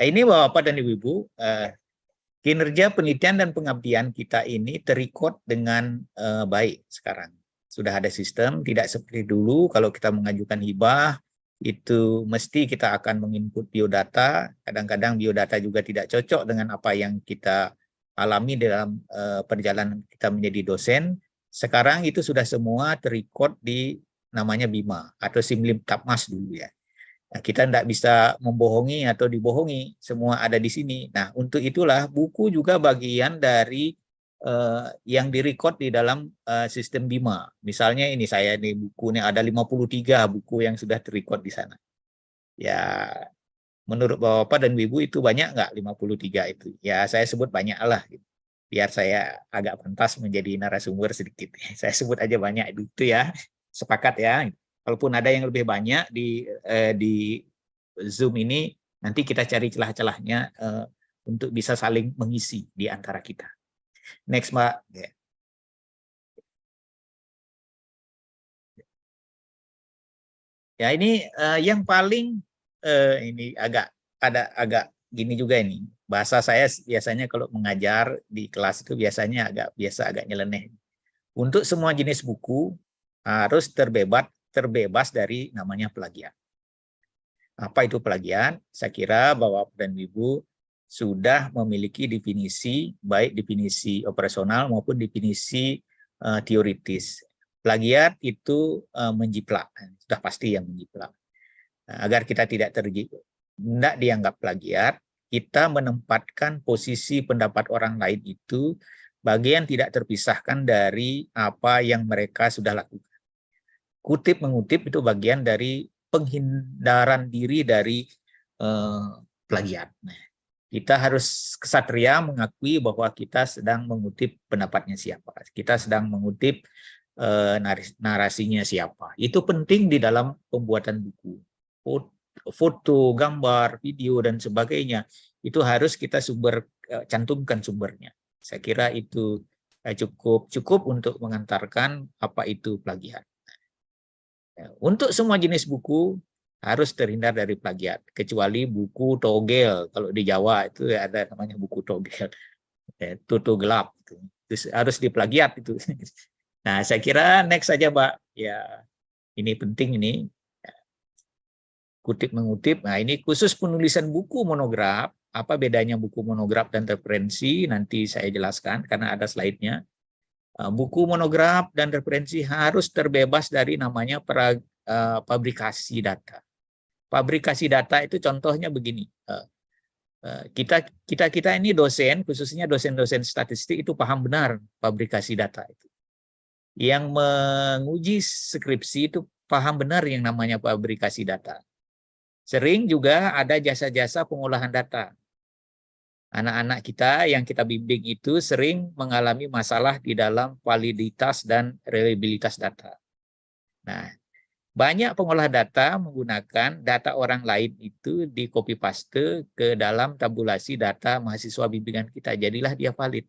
Ini Bapak dan Ibu, kinerja penelitian dan pengabdian kita ini terrecord dengan baik sekarang. Sudah ada sistem, tidak seperti dulu kalau kita mengajukan hibah, itu mesti kita akan menginput biodata, kadang-kadang biodata juga tidak cocok dengan apa yang kita alami dalam perjalanan kita menjadi dosen. Sekarang itu sudah semua terrecord di namanya BIMA atau Simlim Tapmas dulu ya. Nah, kita tidak bisa membohongi atau dibohongi, semua ada di sini. Nah, untuk itulah buku juga bagian dari yang direcord di dalam sistem BIMA. Misalnya ini saya nih buku ini ada 53 buku yang sudah terrecord di sana. Ya, menurut Bapak dan Ibu itu banyak nggak 53 itu? Ya, saya sebut banyak lah. Biar saya agak pantas menjadi narasumber sedikit. Saya sebut aja banyak itu ya. Sepakat ya. Walaupun ada yang lebih banyak di Zoom ini, nanti kita cari celah-celahnya untuk bisa saling mengisi di antara kita. Next, Mbak. Ya, ini yang paling ini agak gini juga ini. Bahasa saya biasanya kalau mengajar di kelas itu biasanya agak nyeleneh. Untuk semua jenis buku harus terbebas dari namanya plagiat. Apa itu plagiat? Saya kira Bapak dan Ibu sudah memiliki definisi, baik definisi operasional maupun definisi teoritis. Plagiat itu menjiplak, sudah pasti yang menjiplak. Nah, agar kita tidak dianggap plagiat, kita menempatkan posisi pendapat orang lain itu bagian tidak terpisahkan dari apa yang mereka sudah lakukan. Kutip mengutip itu bagian dari penghindaran diri dari plagiat. Nah, kita harus kesatria mengakui bahwa kita sedang mengutip pendapatnya siapa. Kita sedang mengutip narasinya siapa. Itu penting di dalam pembuatan buku. Foto, gambar, video, dan sebagainya. Itu harus kita cantumkan sumbernya. Saya kira itu cukup untuk mengantarkan apa itu plagiat. Untuk semua jenis buku harus terhindar dari plagiat, kecuali buku togel. Kalau di Jawa itu ada namanya buku togel, tutu gelap. Itu harus diplagiat itu. Nah, saya kira next saja, Mbak. Ya, ini penting ini. Kutip mengutip. Nah, ini khusus penulisan buku monograf. Apa bedanya buku monograf dan referensi? Nanti saya jelaskan karena ada slide-nya. Buku monograf dan referensi harus terbebas dari namanya pabrikasi data. Pabrikasi data itu contohnya begini. Kita ini dosen, khususnya dosen-dosen statistik itu paham benar pabrikasi data itu. Yang menguji skripsi itu paham benar yang namanya pabrikasi data. Sering juga ada jasa-jasa pengolahan data. Anak-anak kita yang kita bimbing itu sering mengalami masalah di dalam validitas dan reliabilitas data. Nah, banyak pengolah data menggunakan data orang lain itu di copy paste ke dalam tabulasi data mahasiswa bimbingan kita. Jadilah dia valid.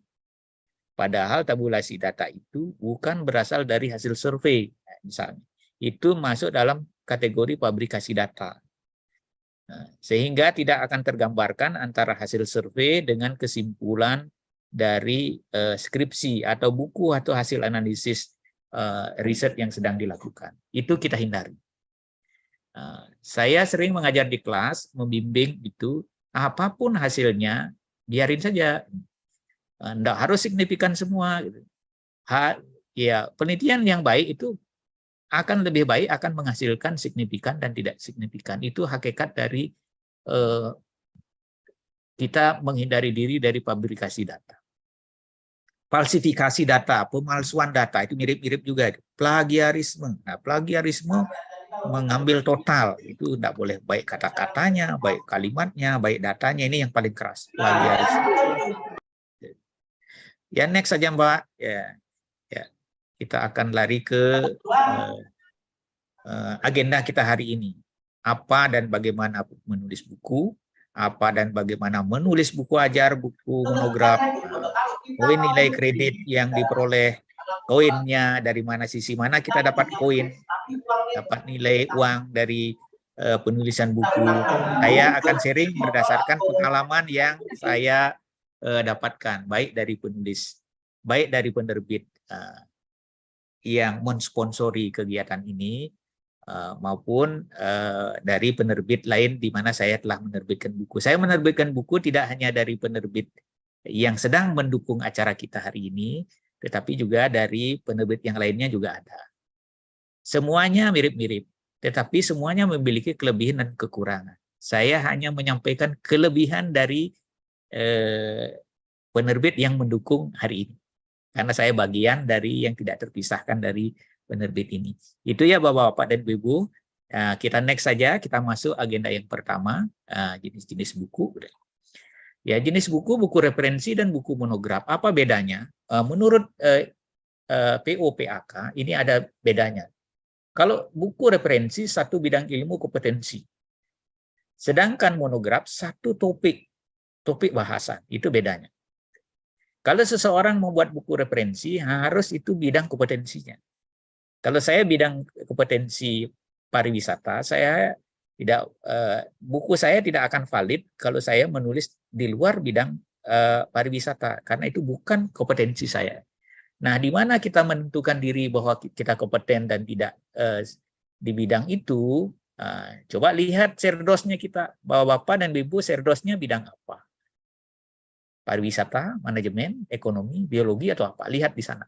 Padahal tabulasi data itu bukan berasal dari hasil survei, misalnya. Itu masuk dalam kategori pabrikasi data. Nah, sehingga tidak akan tergambarkan antara hasil survei dengan kesimpulan dari skripsi atau buku atau hasil analisis riset yang sedang dilakukan. Itu kita hindari. Saya sering mengajar di kelas, membimbing itu, apapun hasilnya, biarin saja. Tidak harus signifikan semua. Ya, penelitian yang baik itu akan lebih baik akan menghasilkan signifikan dan tidak signifikan. Itu hakikat dari kita menghindari diri dari pabrikasi data. Falsifikasi data, pemalsuan data, itu mirip-mirip juga. Plagiarisme. Nah, plagiarisme mengambil total. Itu tidak boleh, baik kata-katanya, baik kalimatnya, baik datanya. Ini yang paling keras, plagiarisme. Ya, next saja, Mbak. Ya. Kita akan lari ke agenda kita hari ini. Apa dan bagaimana menulis buku, apa dan bagaimana menulis buku ajar, buku monograf, poin nilai kredit yang diperoleh, koinnya dari mana, sisi mana kita dapat koin, dapat nilai uang dari penulisan buku. Saya akan sharing berdasarkan pengalaman yang saya dapatkan, baik dari penulis, baik dari penerbit yang mensponsori kegiatan ini, maupun dari penerbit lain di mana saya telah menerbitkan buku. Saya menerbitkan buku tidak hanya dari penerbit yang sedang mendukung acara kita hari ini, tetapi juga dari penerbit yang lainnya juga ada. Semuanya mirip-mirip, tetapi semuanya memiliki kelebihan dan kekurangan. Saya hanya menyampaikan kelebihan dari penerbit yang mendukung hari ini, karena saya bagian dari yang tidak terpisahkan dari penerbit ini. Itu ya Bapak-Bapak dan Ibu. Kita next saja, kita masuk agenda yang pertama, jenis-jenis buku. Ya, jenis buku, buku referensi dan buku monograf. Apa bedanya? Menurut POPAK ini ada bedanya. Kalau buku referensi satu bidang ilmu kompetensi. Sedangkan monograf satu topik bahasan, itu bedanya. Kalau seseorang membuat buku referensi harus itu bidang kompetensinya. Kalau saya bidang kompetensi pariwisata, buku saya tidak akan valid kalau saya menulis di luar bidang pariwisata, karena itu bukan kompetensi saya. Nah, di mana kita menentukan diri bahwa kita kompeten dan tidak di bidang itu, coba lihat serdosnya kita, Bapak-Bapak dan Ibu, serdosnya bidang apa? Pariwisata, manajemen, ekonomi, biologi, atau apa? Lihat di sana.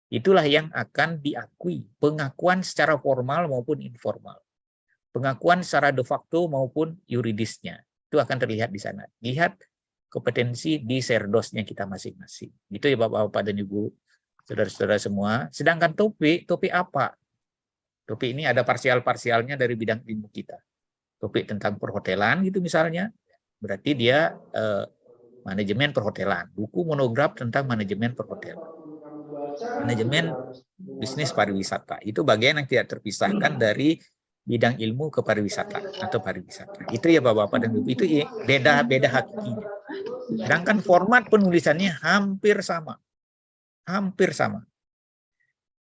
Itulah yang akan diakui, pengakuan secara formal maupun informal. Pengakuan secara de facto maupun yuridisnya. Itu akan terlihat di sana. Lihat kompetensi di serdosnya kita masing-masing. Itu ya Bapak-Bapak dan Ibu, saudara-saudara semua. Sedangkan topik apa? Topik ini ada parsial-parsialnya dari bidang ilmu kita. Topik tentang perhotelan gitu misalnya, berarti dia manajemen perhotelan. Buku monograf tentang manajemen perhotelan. Manajemen bisnis pariwisata. Itu bagian yang tidak terpisahkan dari bidang ilmu kepariwisata atau pariwisata. Itu ya Bapak-Bapak dan Ibu, itu beda-beda hakikinya. Sedangkan format penulisannya hampir sama. Hampir sama.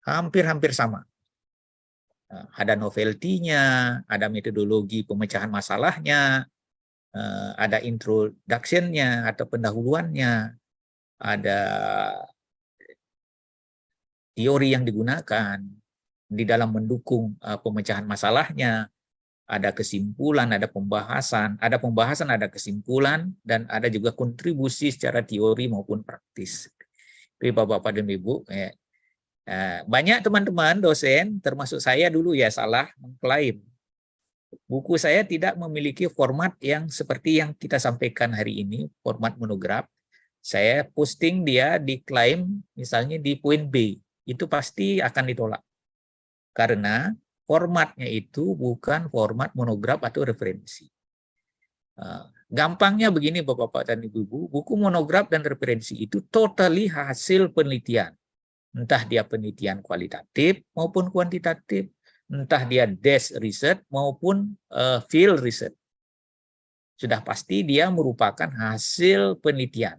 Hampir sama. Ada novelty-nya, ada metodologi pemecahan masalahnya, ada introduction-nya atau pendahuluannya, ada teori yang digunakan di dalam mendukung pemecahan masalahnya, ada kesimpulan, ada pembahasan, ada kesimpulan, dan ada juga kontribusi secara teori maupun praktis. Jadi Bapak-Bapak dan Ibu, banyak teman-teman dosen, termasuk saya dulu ya, salah mengklaim buku saya tidak memiliki format yang seperti yang kita sampaikan hari ini, format monograf. Saya posting dia diklaim misalnya di poin B, itu pasti akan ditolak. Karena formatnya itu bukan format monograf atau referensi. Gampangnya begini Bapak-Bapak dan Ibu, buku monograf dan referensi itu totally hasil penelitian. Entah dia penelitian kualitatif maupun kuantitatif, entah dia desk research maupun field research. Sudah pasti dia merupakan hasil penelitian.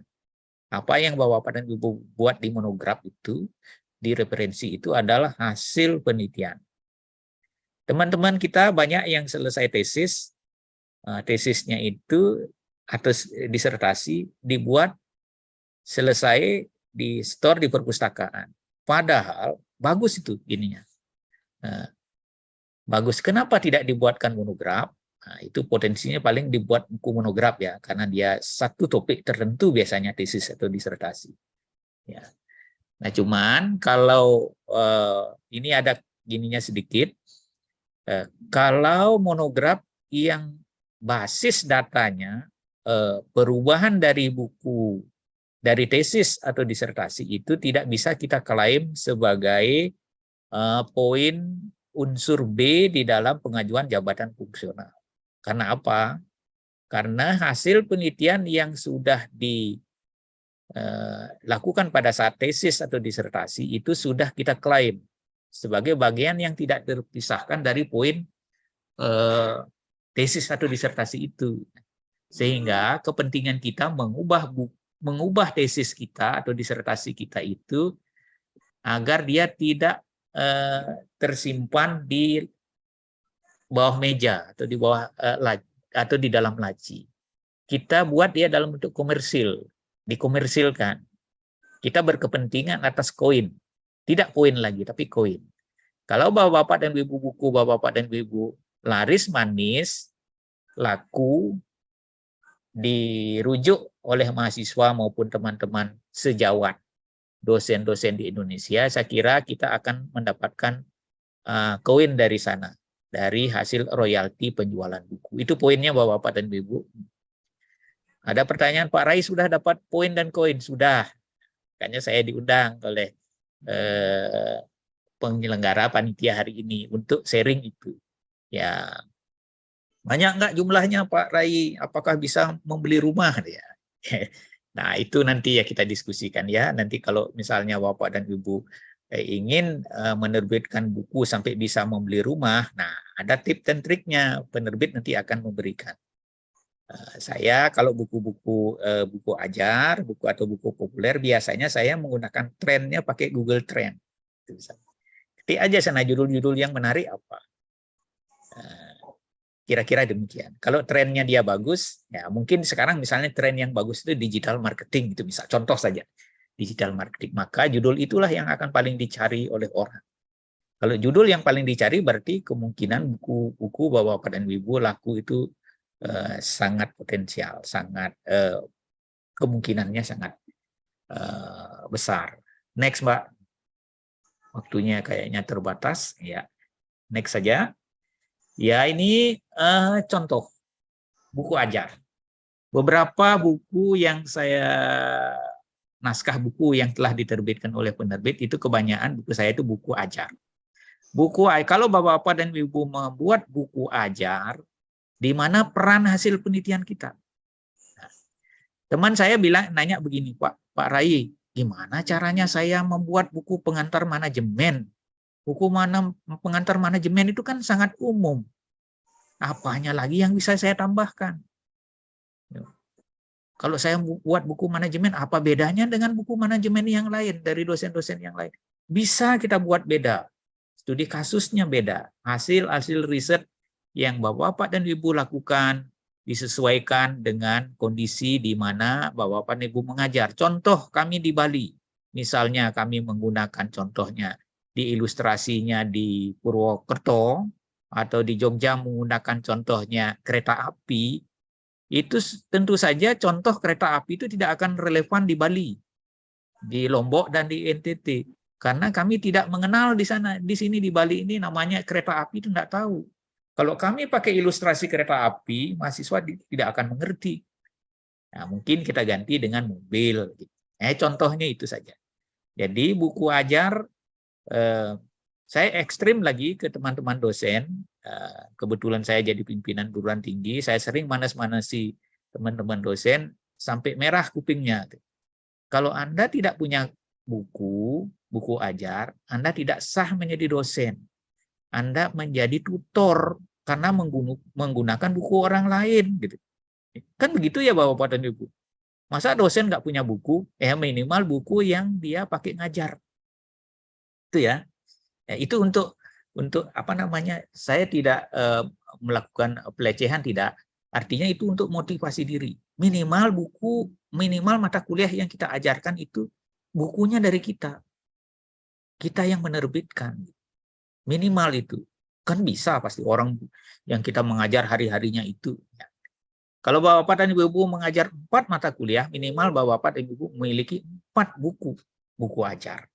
Apa yang Bapak dan Ibu buat di monograf itu, di referensi itu adalah hasil penelitian. Teman-teman kita banyak yang selesai tesis, tesisnya itu atau disertasi dibuat selesai di store di perpustakaan. Padahal bagus itu ininya. Bagus. Kenapa tidak dibuatkan monograf? Nah, itu potensinya paling dibuat buku monograf ya, karena dia satu topik tertentu biasanya tesis atau disertasi. Ya. Nah, cuman kalau ini ada gininya sedikit, kalau monograf yang basis datanya perubahan dari buku, dari tesis atau disertasi itu tidak bisa kita klaim sebagai poin unsur B di dalam pengajuan jabatan fungsional. Karena apa? Karena hasil penelitian yang sudah dilakukan pada saat tesis atau disertasi itu sudah kita klaim sebagai bagian yang tidak terpisahkan dari poin tesis atau disertasi itu. Sehingga kepentingan kita mengubah tesis kita atau disertasi kita itu agar dia tidak tersimpan di bawah meja atau di bawah atau di dalam laci. Kita buat dia dalam bentuk komersil, dikomersilkan. Kita berkepentingan atas koin, tidak poin lagi, tapi koin. Kalau bapak-bapak dan ibu buku bapak-bapak dan ibu laris manis, laku, dirujuk oleh mahasiswa maupun teman-teman sejawat dosen-dosen di Indonesia, saya kira kita akan mendapatkan koin dari sana, dari hasil royalti penjualan buku. Itu poinnya bapak-bapak dan ibu. Ada pertanyaan, Pak Rai sudah dapat poin dan koin? Sudah. Makanya saya diundang oleh penyelenggara panitia hari ini untuk sharing itu. Ya, banyak nggak jumlahnya Pak Rai? Apakah bisa membeli rumah? Ya. Nah, itu nanti ya kita diskusikan ya. Nanti kalau misalnya Bapak dan Ibu ingin menerbitkan buku sampai bisa membeli rumah, nah ada tips dan triknya. Penerbit nanti akan memberikan. Saya kalau buku-buku buku ajar, buku atau buku populer, biasanya saya menggunakan trennya pakai Google Trend. Ketik aja sana judul-judul yang menarik apa. Kira-kira demikian. Kalau trennya dia bagus, ya mungkin sekarang misalnya tren yang bagus itu digital marketing, itu bisa contoh saja digital marketing. Maka judul itulah yang akan paling dicari oleh orang. Kalau judul yang paling dicari berarti kemungkinan buku-buku Bapak dan Ibu laku itu sangat potensial, sangat kemungkinannya sangat besar. Next, Mbak. Waktunya kayaknya terbatas. Ya, next saja. Ya, ini contoh buku ajar. Beberapa buku yang naskah buku yang telah diterbitkan oleh penerbit itu kebanyakan buku saya itu buku ajar. Kalau Bapak-bapak dan Ibu membuat buku ajar, di mana peran hasil penelitian kita. Nah, teman saya nanya begini, Pak Rai, gimana caranya saya membuat buku pengantar manajemen? Buku pengantar manajemen itu kan sangat umum. Apanya lagi yang bisa saya tambahkan? Kalau saya buat buku manajemen, apa bedanya dengan buku manajemen yang lain dari dosen-dosen yang lain? Bisa kita buat beda. Studi kasusnya beda. Hasil riset yang Bapak-bapak dan Ibu lakukan disesuaikan dengan kondisi di mana Bapak-bapak dan Ibu mengajar. Contoh kami di Bali, misalnya kami menggunakan contohnya di ilustrasinya di Purwokerto atau di Jogja menggunakan contohnya kereta api, itu tentu saja contoh kereta api itu tidak akan relevan di Bali, di Lombok dan di NTT. Karena kami tidak mengenal di sana, di sini di Bali ini namanya kereta api itu tidak tahu. Kalau kami pakai ilustrasi kereta api, mahasiswa tidak akan mengerti. Nah, mungkin kita ganti dengan mobil. Contohnya itu saja. Jadi buku ajar, saya ekstrim lagi ke teman-teman dosen. Kebetulan saya jadi pimpinan perguruan tinggi, saya sering manas-manasi teman-teman dosen sampai merah kupingnya. Kalau Anda tidak punya buku ajar, Anda tidak sah menjadi dosen. Anda menjadi tutor karena menggunakan buku orang lain. Gitu. Kan begitu ya Bapak dan Ibu. Masa dosen nggak punya buku? Minimal buku yang dia pakai ngajar. Itu ya. Itu untuk apa namanya? Saya tidak melakukan pelecehan, tidak. Artinya itu untuk motivasi diri. Minimal mata kuliah yang kita ajarkan itu bukunya dari kita. Kita yang menerbitkan. Minimal itu. Kan bisa pasti orang yang kita mengajar hari-harinya itu. Kalau Bapak dan Ibu mengajar 4 mata kuliah, minimal Bapak dan Ibu memiliki 4 buku ajar.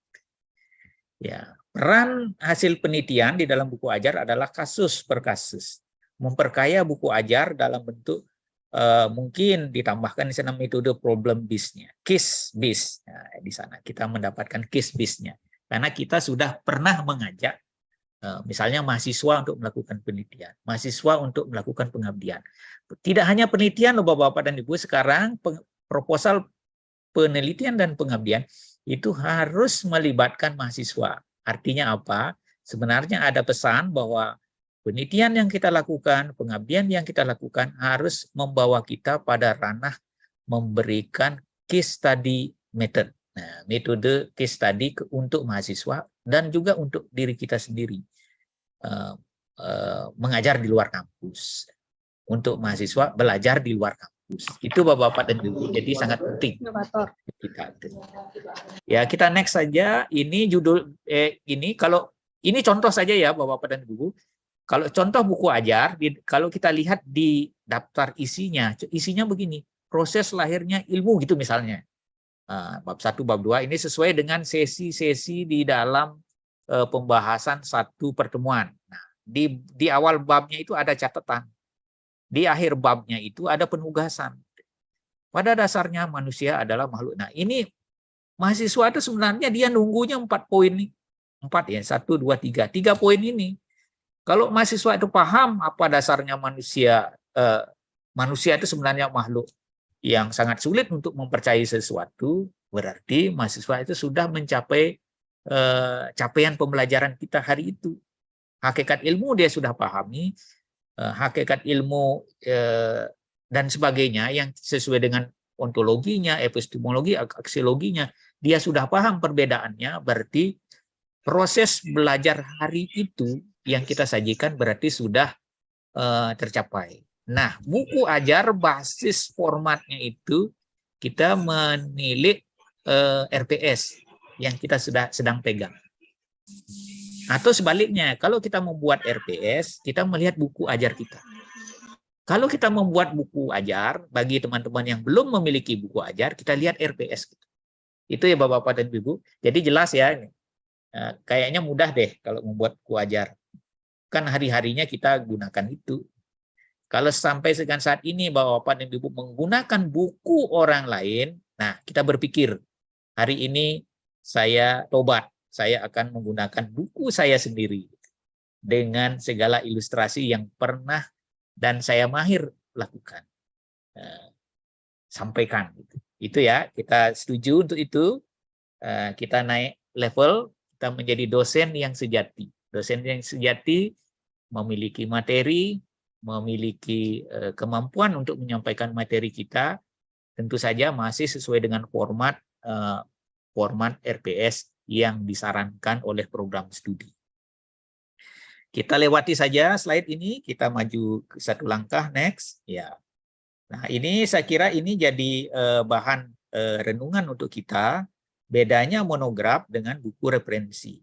Ya, peran hasil penelitian di dalam buku ajar adalah kasus per kasus. Memperkaya buku ajar dalam bentuk mungkin ditambahkan di sana metode problem based-nya, case based. Nah, di sana kita mendapatkan case based-nya. Karena kita sudah pernah mengajak misalnya mahasiswa untuk melakukan penelitian, mahasiswa untuk melakukan pengabdian. Tidak hanya penelitian loh Bapak dan Ibu, sekarang proposal penelitian dan pengabdian itu harus melibatkan mahasiswa. Artinya apa? Sebenarnya ada pesan bahwa penelitian yang kita lakukan, pengabdian yang kita lakukan harus membawa kita pada ranah memberikan case study method. Nah, metode case study untuk mahasiswa dan juga untuk diri kita sendiri. mengajar di luar kampus, untuk mahasiswa belajar di luar kampus. Itu Bapak-Bapak dan Ibu, jadi sangat penting kita. Ya, kita next saja. Ini judul ini, kalau ini contoh saja ya Bapak-Bapak dan Ibu. Kalau contoh buku ajar, kalau kita lihat di daftar isinya begini, proses lahirnya ilmu gitu misalnya. Bab 1, bab 2 ini sesuai dengan sesi-sesi di dalam pembahasan satu pertemuan. Nah, di awal babnya itu ada catatan. Di akhir babnya itu ada penugasan. Pada dasarnya manusia adalah makhluk. Nah, ini mahasiswa itu sebenarnya dia nunggunya 4 poin nih. 4 ya, 1, 2, 3. 3 poin ini. Kalau mahasiswa itu paham apa dasarnya manusia, manusia itu sebenarnya makhluk yang sangat sulit untuk mempercayai sesuatu, berarti mahasiswa itu sudah mencapai capaian pembelajaran kita hari itu. Hakikat ilmu dia sudah pahami, hakikat ilmu dan sebagainya yang sesuai dengan ontologinya, epistemologi, aksiologinya, dia sudah paham perbedaannya, berarti proses belajar hari itu yang kita sajikan berarti sudah tercapai. Nah, buku ajar basis formatnya itu kita menilik RPS yang kita sedang pegang. Atau sebaliknya, kalau kita membuat RPS, kita melihat buku ajar kita. Kalau kita membuat buku ajar, bagi teman-teman yang belum memiliki buku ajar, kita lihat RPS. Itu ya Bapak-Bapak dan Ibu. Jadi jelas ya, kayaknya mudah deh kalau membuat buku ajar. Kan hari-harinya kita gunakan itu. Kalau sampai dengan saat ini Bapak-Bapak dan Ibu menggunakan buku orang lain, nah kita berpikir, hari ini saya tobat, saya akan menggunakan buku saya sendiri dengan segala ilustrasi yang pernah dan saya mahir lakukan. Sampaikan. Itu ya, kita setuju untuk itu. Kita naik level, kita menjadi dosen yang sejati. Dosen yang sejati memiliki materi, memiliki kemampuan untuk menyampaikan materi kita, tentu saja masih sesuai dengan format RPS yang disarankan oleh program studi. Kita lewati saja slide ini, kita maju ke satu langkah, next. Ya. Nah, ini saya kira ini jadi bahan renungan untuk kita, bedanya monograf dengan buku referensi.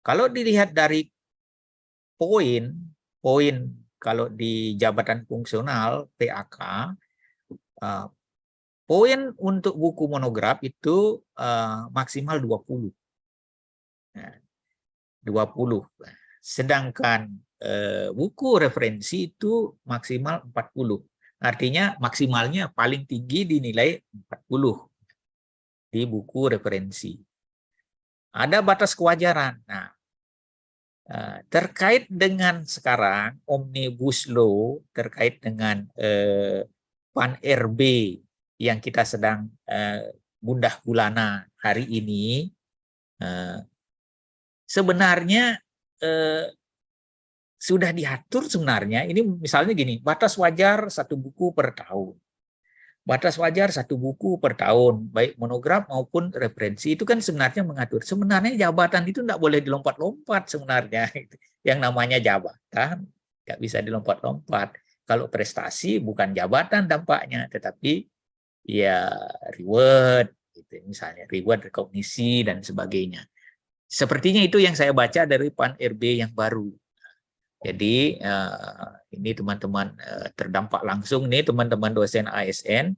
Kalau dilihat dari poin kalau di jabatan fungsional PAK, poin untuk buku monograf itu maksimal 20. Nah, 20. Sedangkan buku referensi itu maksimal 40. Artinya maksimalnya paling tinggi dinilai 40 di buku referensi. Ada batas kewajaran. Nah, terkait dengan sekarang Omnibus Law terkait dengan PAN-RB yang kita sedang gundah gulana hari ini, sebenarnya sudah diatur sebenarnya. Ini misalnya gini, batas wajar 1 buku per tahun. Batas wajar 1 buku per tahun, baik monograf maupun referensi, itu kan sebenarnya mengatur. Sebenarnya jabatan itu tidak boleh dilompat-lompat sebenarnya. Yang namanya jabatan nggak bisa dilompat-lompat. Kalau prestasi bukan jabatan dampaknya, tetapi ya reward, gitu. Misalnya reward, rekognisi, dan sebagainya. Sepertinya itu yang saya baca dari PAN-RB yang baru. Jadi ini teman-teman terdampak langsung nih teman-teman dosen ASN,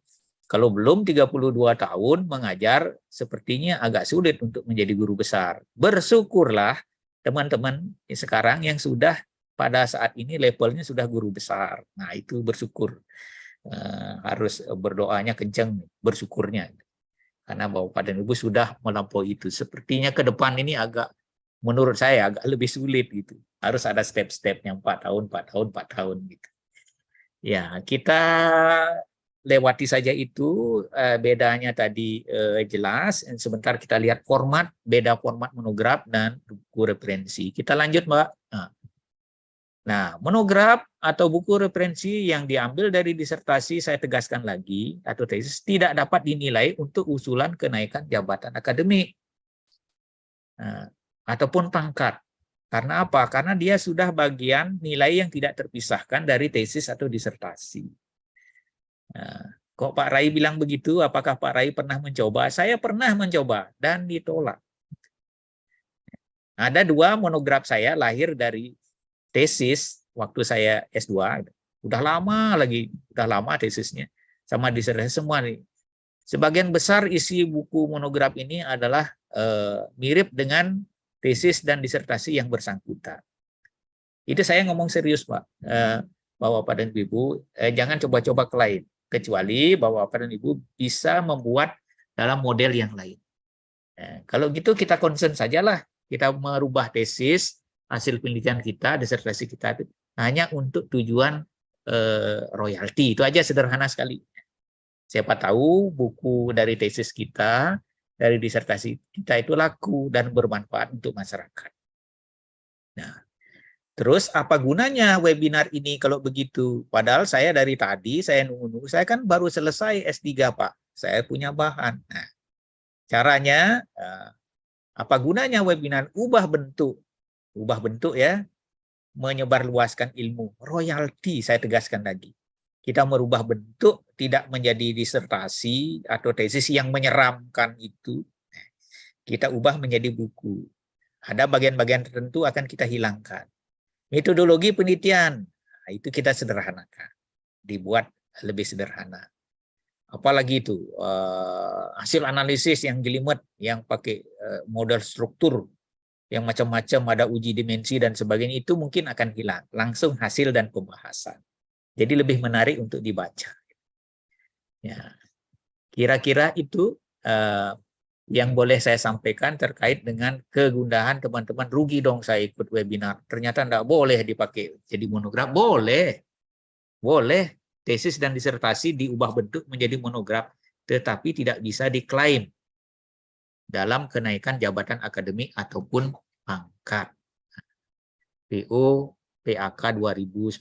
kalau belum 32 tahun mengajar sepertinya agak sulit untuk menjadi guru besar. Bersyukurlah teman-teman sekarang yang sudah pada saat ini levelnya sudah guru besar. Nah itu bersyukur, harus berdoanya kencang, bersyukurnya. Karena Bapak dan Ibu sudah melampaui itu. Sepertinya ke depan ini agak, menurut saya agak lebih sulit gitu. Harus ada step-stepnya 4 tahun gitu. Ya, kita lewati saja itu, bedanya tadi jelas. Sebentar kita lihat format, beda format monograf dan buku referensi. Kita lanjut, Mbak. Nah, monograf atau buku referensi yang diambil dari disertasi, saya tegaskan lagi, atau tesis, tidak dapat dinilai untuk usulan kenaikan jabatan akademik ataupun pangkat. Karena apa? Karena dia sudah bagian nilai yang tidak terpisahkan dari tesis atau disertasi. Nah, kok Pak Rai bilang begitu? Apakah Pak Rai pernah mencoba? Saya pernah mencoba dan ditolak. Ada 2 monograf saya lahir dari tesis waktu saya S2. Udah lama lagi, udah lama tesisnya. Sama disertasi semua nih. Sebagian besar isi buku monograf ini adalah mirip dengan tesis dan disertasi yang bersangkutan. Itu saya ngomong serius, Pak. Bapak dan Ibu, jangan coba-coba ke lain. Kecuali Bapak dan Ibu bisa membuat dalam model yang lain. Kalau gitu kita concern sajalah. Kita merubah tesis, hasil penelitian kita, disertasi kita itu hanya untuk tujuan royalti. Itu aja, sederhana sekali. Siapa tahu buku dari tesis kita, dari disertasi kita itu laku dan bermanfaat untuk masyarakat. Nah, terus apa gunanya webinar ini kalau begitu? Padahal saya dari tadi, saya nunggu-nunggu, saya kan baru selesai S3, Pak. Saya punya bahan. Nah, caranya, apa gunanya webinar? Ubah bentuk ya, menyebarluaskan ilmu. Royalti, saya tegaskan lagi. Kita merubah bentuk, tidak menjadi disertasi atau tesis yang menyeramkan itu. Kita ubah menjadi buku. Ada bagian-bagian tertentu akan kita hilangkan. Metodologi penelitian, itu kita sederhanakan. Dibuat lebih sederhana. Apalagi itu, hasil analisis yang jelimet, yang pakai model struktur, yang macam-macam, ada uji dimensi dan sebagainya, itu mungkin akan hilang. Langsung hasil dan pembahasan. Jadi lebih menarik untuk dibaca. Ya, kira-kira itu yang boleh saya sampaikan terkait dengan kegundahan teman-teman. Rugi dong saya ikut webinar. Ternyata enggak boleh dipakai jadi monograf. Boleh. Boleh. Tesis dan disertasi diubah bentuk menjadi monograf. Tetapi tidak bisa diklaim dalam kenaikan jabatan akademik ataupun pangkat. PO PAK 2019.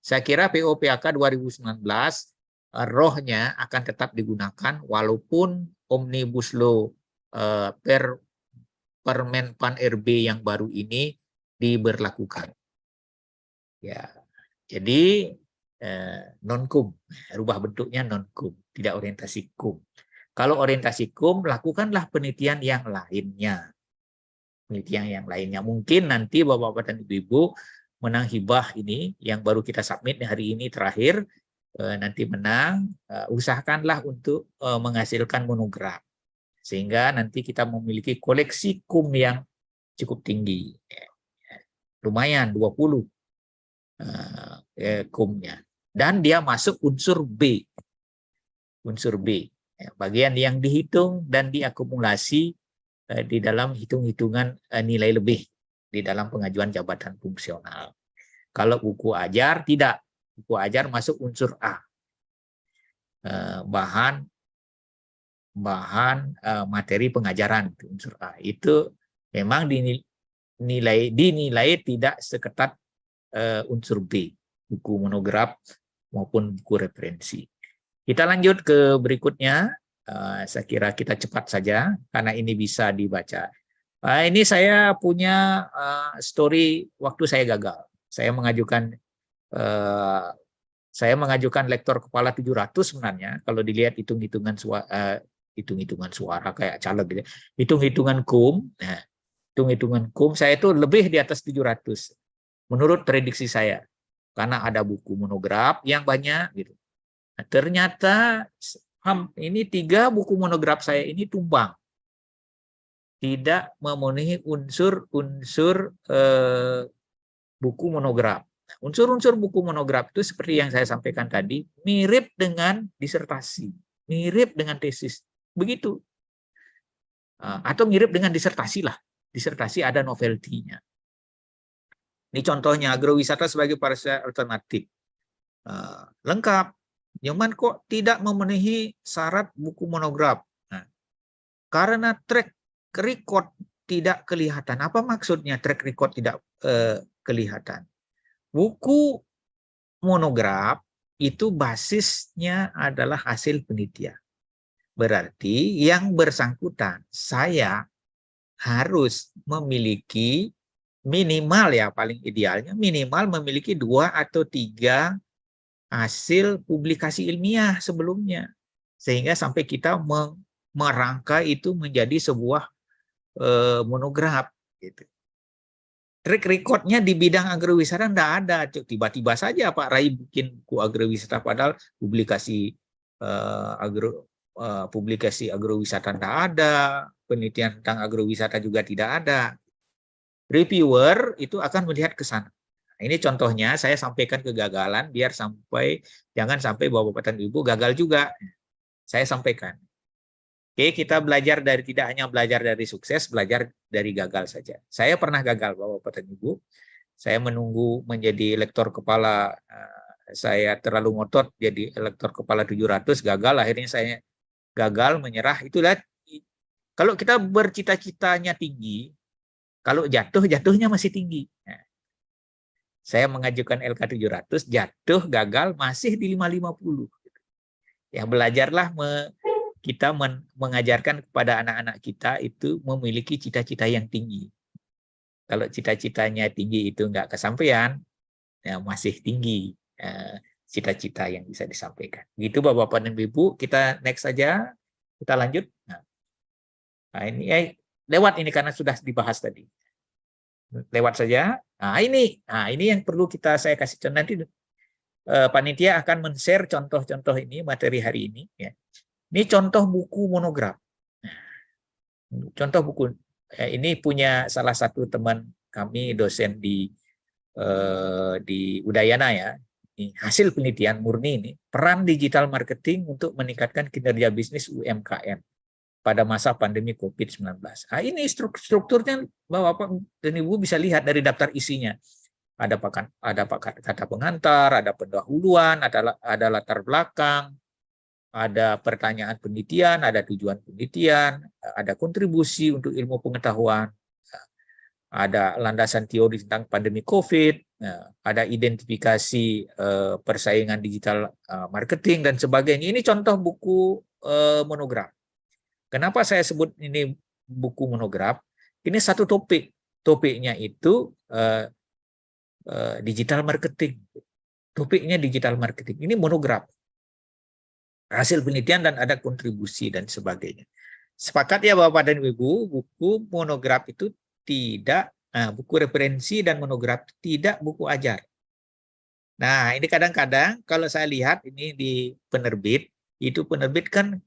Saya kira PO PAK 2019 rohnya akan tetap digunakan walaupun Omnibus Law Permenpan RB yang baru ini diberlakukan. Ya, jadi non-kum, rubah bentuknya non-kum, tidak orientasi kum. Kalau orientasi kum, lakukanlah penelitian yang lainnya. Penelitian yang lainnya. Mungkin nanti Bapak-Bapak dan Ibu-Ibu menang hibah ini, yang baru kita submit hari ini terakhir, nanti menang, usahakanlah untuk menghasilkan monograf. Sehingga nanti kita memiliki koleksi kum yang cukup tinggi. Lumayan, 20 kumnya. Dan dia masuk unsur B. Unsur B. Bagian yang dihitung dan diakumulasi di dalam hitung-hitungan nilai lebih di dalam pengajuan jabatan fungsional. Kalau buku ajar tidak, buku ajar masuk unsur A, bahan materi pengajaran, unsur A. Itu memang dinilai tidak seketat unsur B, buku monograf maupun buku referensi. Kita lanjut ke berikutnya. Saya kira kita cepat saja karena ini bisa dibaca. Ini saya punya story waktu saya gagal. Saya mengajukan lektor kepala 700 sebenarnya. Kalau dilihat hitung-hitungan suara kayak caleg gitu. Hitung-hitungan kum, hitung-hitungan kum saya itu lebih di atas 700 menurut prediksi saya. Karena ada buku monograf yang banyak gitu. Nah, ternyata ini 3 buku monograf saya ini tumbang, tidak memenuhi unsur-unsur buku monograf. Unsur-unsur buku monograf itu seperti yang saya sampaikan tadi, mirip dengan disertasi, mirip dengan tesis, begitu. Atau mirip dengan disertasi lah. Disertasi ada novelty-nya. Ini contohnya agrowisata sebagai pariwisata alternatif, lengkap. Cuman kok tidak memenuhi syarat buku monograf. Nah, karena track record tidak kelihatan. Apa maksudnya track record tidak kelihatan? Buku monograf itu basisnya adalah hasil penelitian. Berarti yang bersangkutan, saya harus memiliki minimal ya, paling idealnya minimal memiliki 2 atau 3 hasil publikasi ilmiah sebelumnya. Sehingga sampai kita merangkai itu menjadi sebuah monograf. Gitu. Track recordnya di bidang agrowisata enggak ada. Tiba-tiba saja Pak Rai bikin buku agrowisata, padahal publikasi publikasi agrowisata enggak ada, penelitian tentang agrowisata juga tidak ada. Reviewer itu akan melihat ke sana. Ini contohnya saya sampaikan kegagalan biar jangan sampai Bapak-bapak dan Ibu gagal juga. Saya sampaikan. Oke, kita belajar tidak hanya belajar dari sukses, belajar dari gagal saja. Saya pernah gagal, Bapak-bapak dan Ibu. Saya menunggu menjadi lektor kepala, saya terlalu ngotot jadi lektor kepala 700, gagal, akhirnya saya gagal, menyerah. Itulah, kalau kita bercita-citanya tinggi, kalau jatuhnya masih tinggi. Nah, saya mengajukan LK 700, jatuh, gagal, masih di 550. Ya, belajarlah kita mengajarkan kepada anak-anak kita itu memiliki cita-cita yang tinggi. Kalau cita-citanya tinggi itu nggak kesampaian, ya masih tinggi cita-cita yang bisa disampaikan. Gitu Bapak-bapak dan Ibu, kita next saja, kita lanjut. Nah ini lewat ini karena sudah dibahas tadi. Lewat saja. Nah ini yang perlu saya kasih contoh. Nanti panitia akan men-share contoh-contoh ini materi hari ini. Ya. Ini contoh buku monograf. Contoh buku ini punya salah satu teman kami, dosen di Udayana ya. Ini hasil penelitian murni ini, peran digital marketing untuk meningkatkan kinerja bisnis UMKM pada masa pandemi COVID-19. Nah, ini strukturnya Bapak dan Ibu bisa lihat dari daftar isinya. Ada kata pengantar, ada pendahuluan, ada latar belakang, ada pertanyaan penelitian, ada tujuan penelitian, ada kontribusi untuk ilmu pengetahuan, ada landasan teori tentang pandemi COVID, ada identifikasi persaingan digital marketing, dan sebagainya. Ini contoh buku monograf. Kenapa saya sebut ini buku monograf? Ini satu topik. Topiknya itu digital marketing. Topiknya digital marketing. Ini monograf. Hasil penelitian dan ada kontribusi dan sebagainya. Sepakat ya Bapak dan Ibu, buku monograf itu tidak, buku referensi dan monograf tidak buku ajar. Nah, ini kadang-kadang kalau saya lihat ini di penerbit, itu penerbit kan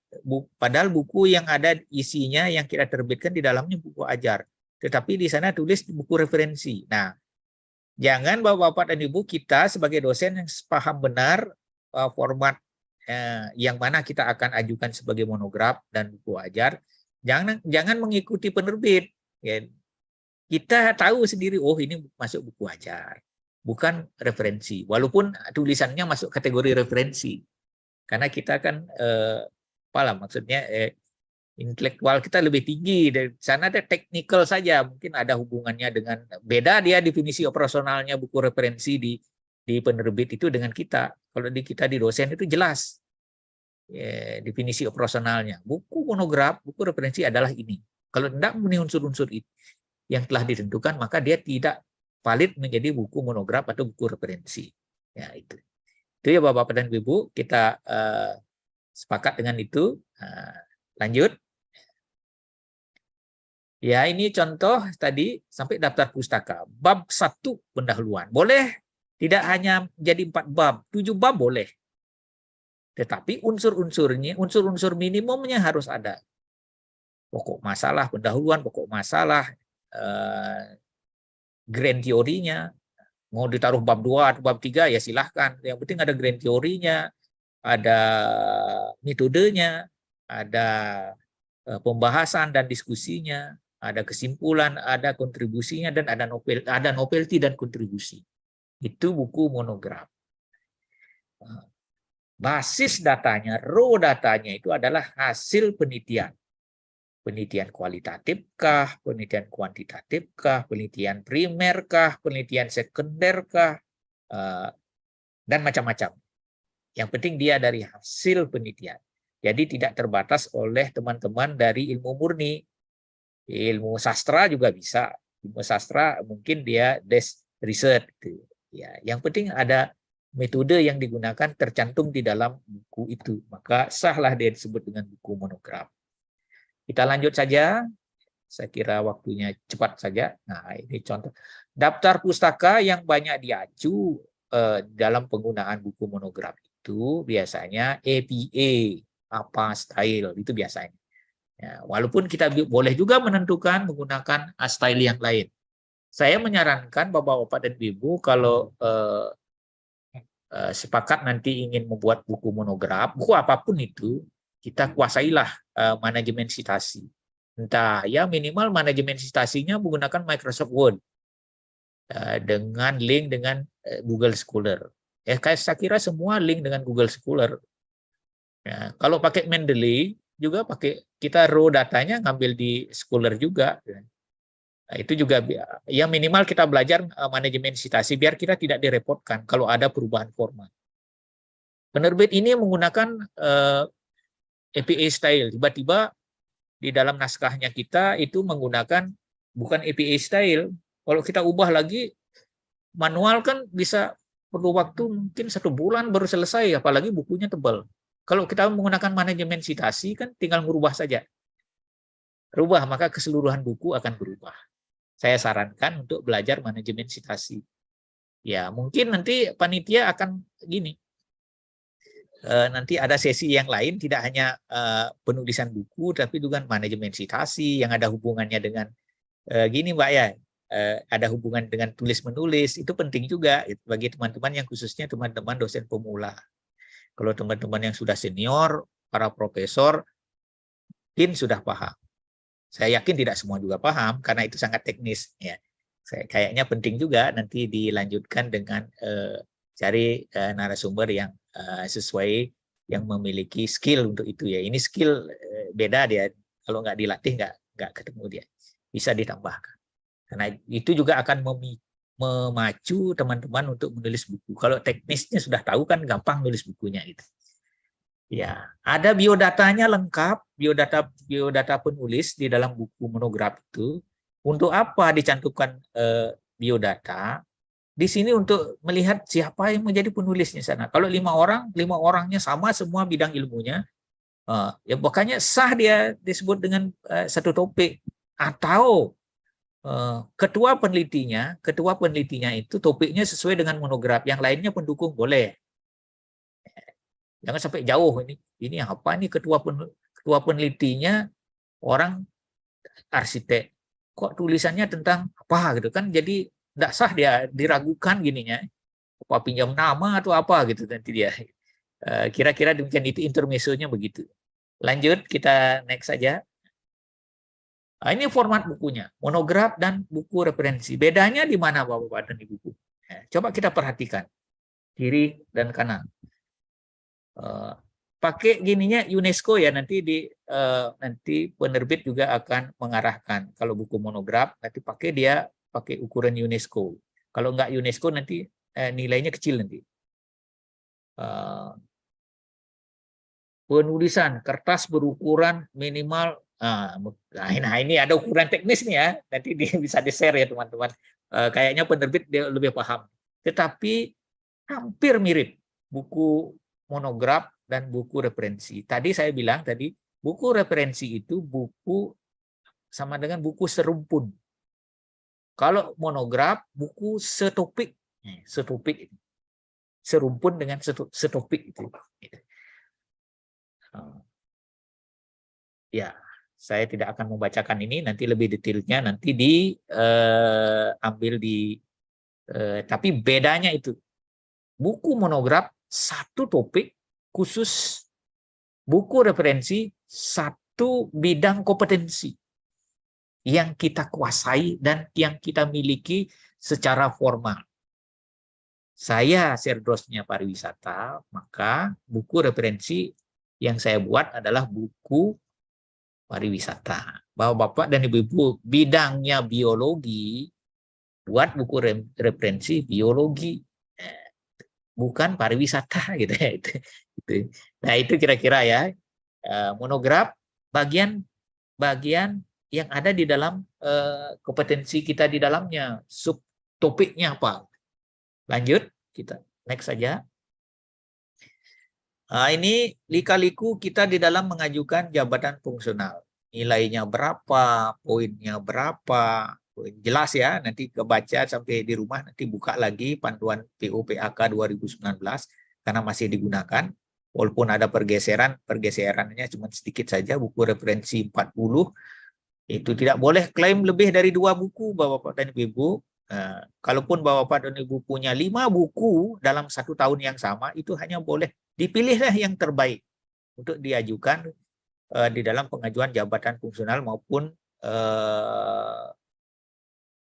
padahal buku yang ada isinya yang kita terbitkan di dalamnya buku ajar. Tetapi di sana tulis buku referensi. Nah, jangan Bapak-bapak dan Ibu kita sebagai dosen yang paham benar format yang mana kita akan ajukan sebagai monograf dan buku ajar, jangan mengikuti penerbit. Ya. Kita tahu sendiri, oh ini masuk buku ajar, bukan referensi. Walaupun tulisannya masuk kategori referensi, karena kita kan maksudnya intelektual kita lebih tinggi. Dari sana ada teknikal saja, mungkin ada hubungannya dengan beda dia definisi operasionalnya buku referensi di penerbit itu dengan kita. Kalau kita di dosen itu jelas ya, definisi operasionalnya. Buku monograf, buku referensi adalah ini. Kalau tidak memenuhi unsur-unsur yang telah ditentukan, maka dia tidak valid menjadi buku monograf atau buku referensi. Ya itu. Itu ya Bapak dan Ibu, kita sepakat dengan itu. Lanjut. Ya ini contoh tadi sampai daftar pustaka. Bab 1 pendahuluan. Boleh tidak hanya jadi 4 bab, 7 bab boleh. Tetapi unsur-unsurnya, unsur-unsur minimumnya harus ada. Pokok masalah pendahuluan, pokok masalah, grand teorinya. Mau ditaruh bab 2 atau bab 3 ya silahkan. Yang penting ada grand teorinya, ada metodenya, ada pembahasan dan diskusinya, ada kesimpulan, ada kontribusinya, dan ada novelty dan kontribusi. Itu buku monograf. Basis datanya, raw datanya itu adalah hasil penelitian. Penelitian kualitatifkah, penelitian kuantitatifkah, penelitian primerkah, penelitian sekunderkah, dan macam-macam. Yang penting dia dari hasil penelitian. Jadi tidak terbatas oleh teman-teman dari ilmu murni. Ilmu sastra juga bisa ilmu sastra mungkin dia desk research gitu. Ya, yang penting ada metode yang digunakan tercantum di dalam buku itu, maka sahlah dia disebut dengan buku monograf. Kita lanjut saja. Saya kira waktunya cepat saja. Nah, ini contoh daftar pustaka yang banyak diacu dalam penggunaan buku monograf itu biasanya APA, apa style itu biasanya. Ya, walaupun kita boleh juga menentukan menggunakan style yang lain. Saya menyarankan Bapak-bapak dan Ibu kalau sepakat nanti ingin membuat buku monograf, buku apapun itu, kita kuasailah manajemen citasi. Entah ya minimal manajemen citasinya menggunakan Microsoft Word dengan link dengan Google Scholar. Saya kira semua link dengan Google Scholar. Ya, kalau pakai Mendeley juga pakai kita raw datanya ngambil di Scholar juga. Nah, itu juga ya minimal kita belajar manajemen citasi biar kita tidak direpotkan kalau ada perubahan format. Penerbit ini menggunakan APA style. Tiba-tiba di dalam naskahnya kita itu menggunakan bukan APA style. Kalau kita ubah lagi manual kan bisa perlu waktu mungkin 1 bulan baru selesai, apalagi bukunya tebal. Kalau kita menggunakan manajemen citasi kan tinggal merubah saja. Rubah maka keseluruhan buku akan berubah. Saya sarankan untuk belajar manajemen citasi. Ya mungkin nanti panitia akan gini. Nanti ada sesi yang lain tidak hanya penulisan buku tapi juga manajemen citasi yang ada hubungannya dengan gini Mbak ya, ada hubungan dengan tulis menulis, itu penting juga bagi teman-teman yang khususnya teman-teman dosen pemula. Kalau teman-teman yang sudah senior, para profesor mungkin sudah paham. Saya yakin tidak semua juga paham karena itu sangat teknis ya. Kayaknya penting juga nanti dilanjutkan dengan cari narasumber yang sesuai yang memiliki skill untuk itu ya. Ini skill beda dia. Kalau nggak dilatih nggak ketemu dia. Bisa ditambahkan. Karena itu juga akan memacu teman-teman untuk menulis buku. Kalau teknisnya sudah tahu kan gampang nulis bukunya itu. Ya, ada biodatanya lengkap, biodata penulis di dalam buku monograf itu. Untuk apa dicantumkan biodata? Di sini untuk melihat siapa yang menjadi penulisnya sana. Kalau 5 orang, 5 orangnya sama semua bidang ilmunya, ya makanya sah dia disebut dengan satu topik. Atau ketua penelitinya itu topiknya sesuai dengan monograf, yang lainnya pendukung boleh. Jangan sampai jauh ini apa nih ketua penelitinya orang arsitek, kok tulisannya tentang apa gitu kan, jadi tidak sah dia, diragukan gininya, apa pinjam nama atau apa gitu nanti dia. Kira-kira demikian, itu intermezzonya begitu. Lanjut kita next saja. Nah, ini format bukunya, monograf dan buku referensi. Bedanya di mana Bapak-bapak dan Ibu? Coba kita perhatikan kiri dan kanan. Pakai gininya UNESCO ya, nanti nanti penerbit juga akan mengarahkan. Kalau buku monograf nanti pakai ukuran UNESCO. Kalau enggak UNESCO nanti nilainya kecil nanti. Penulisan kertas berukuran minimal. Nah ini ada ukuran teknis nih ya. Nanti bisa di-share ya teman-teman. Kayaknya penerbit dia lebih paham. Tetapi hampir mirip buku monograf dan buku referensi. Tadi saya bilang buku referensi itu buku sama dengan buku serumpun. Kalau monograf buku setopik, serumpun dengan setopik itu. Ya, saya tidak akan membacakan ini. Nanti lebih detailnya nanti diambil tapi bedanya itu. Buku monograf satu topik khusus, buku referensi satu bidang kompetensi yang kita kuasai dan yang kita miliki secara formal. Saya serdosnya pariwisata, maka buku referensi yang saya buat adalah buku pariwisata. Bapak-bapak dan ibu-ibu bidangnya biologi, buat buku referensi biologi, bukan pariwisata gitu ya. Nah itu kira-kira ya, monograf bagian yang ada di dalam kompetensi kita di dalamnya, subtopiknya apa. Lanjut, kita next saja. Nah, ini lika-liku kita di dalam mengajukan jabatan fungsional. Nilainya berapa, poinnya berapa, jelas ya, nanti kebaca sampai di rumah, nanti buka lagi panduan PO-PAK 2019, karena masih digunakan, walaupun ada pergeseran, pergeserannya cuma sedikit saja, buku referensi 40, itu tidak boleh klaim lebih dari 2 buku, Bapak dan Ibu. Nah, kalaupun Bapak dan Ibu punya 5 buku dalam 1 tahun yang sama, itu hanya boleh dipilihlah yang terbaik untuk diajukan di dalam pengajuan jabatan fungsional maupun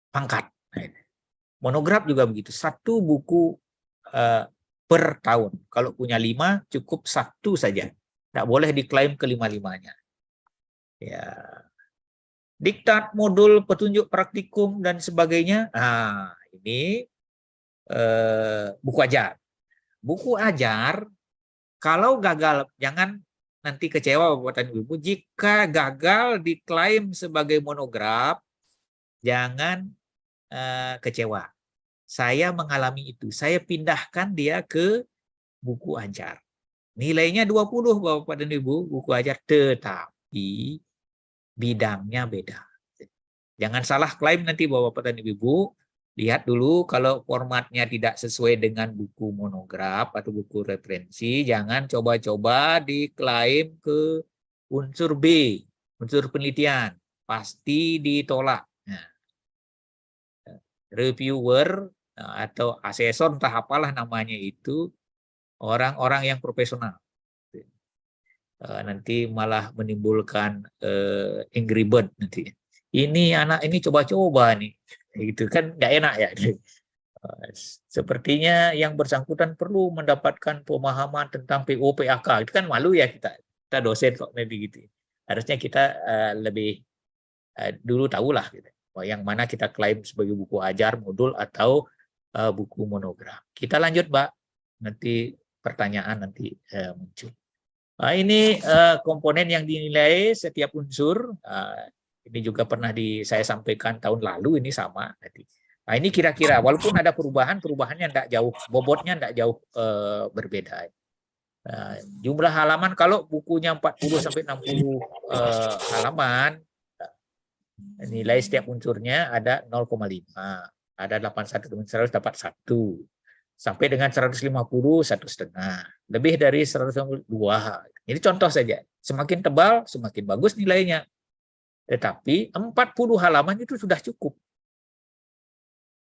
pangkat. Monograf juga begitu, 1 buku per tahun. Kalau punya 5, cukup 1 saja. Tidak boleh diklaim ke-5-5-nya. Ya. Diktat, modul, petunjuk praktikum, dan sebagainya. Nah, ini buku ajar. Buku ajar, kalau gagal, jangan nanti kecewa Bapak dan Ibu. Jika gagal diklaim sebagai monograf, jangan kecewa. Saya mengalami itu. Saya pindahkan dia ke buku ajar. Nilainya 20 Bapak dan Ibu, buku ajar, tetapi bidangnya beda. Jangan salah klaim nanti Bapak dan Ibu. Lihat dulu kalau formatnya tidak sesuai dengan buku monograf atau buku referensi, jangan coba-coba diklaim ke unsur B, unsur penelitian. Pasti ditolak. Nah, reviewer atau asesor, entah apalah namanya itu, orang-orang yang profesional. Nanti malah menimbulkan angry bird nanti. Ini anak ini coba-coba nih, gitu kan nggak enak ya. Sepertinya yang bersangkutan perlu mendapatkan pemahaman tentang PO-PAK. Itu kan malu ya kita dosen kok nanti gitu. Harusnya kita lebih dulu tahulah gitu. Yang mana kita klaim sebagai buku ajar, modul atau buku monograf. Kita lanjut, Mbak. Nanti pertanyaan nanti muncul. Nah, ini komponen yang dinilai setiap unsur. Ini juga pernah saya sampaikan tahun lalu, ini sama. Nah, ini kira-kira, walaupun ada perubahannya tidak jauh, bobotnya tidak jauh berbeda. Nah, jumlah halaman, kalau bukunya 40-60 halaman, nilai setiap unsurnya ada 0,5. Ada 81 100 dapat 1. Sampai dengan 150, 1,5. Lebih dari 152. Ini contoh saja. Semakin tebal, semakin bagus nilainya. Tetapi 40 halaman itu sudah cukup.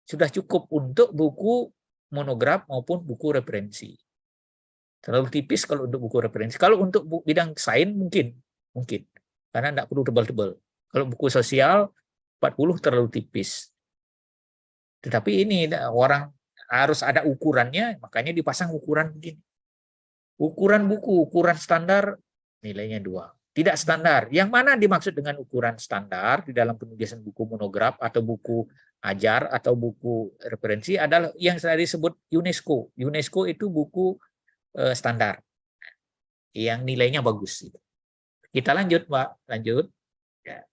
Sudah cukup untuk buku monograf maupun buku referensi. Terlalu tipis kalau untuk buku referensi. Kalau untuk bidang sains mungkin. Karena tidak perlu tebal-tebal. Kalau buku sosial 40 terlalu tipis. Tetapi ini orang harus ada ukurannya, makanya dipasang ukuran begini. Ukuran buku, ukuran standar nilainya 2. Tidak standar. Yang mana dimaksud dengan ukuran standar di dalam penulisan buku monograf atau buku ajar atau buku referensi adalah yang saya disebut UNESCO. UNESCO itu buku standar yang nilainya bagus. Kita lanjut, Pak. Lanjut. Ya.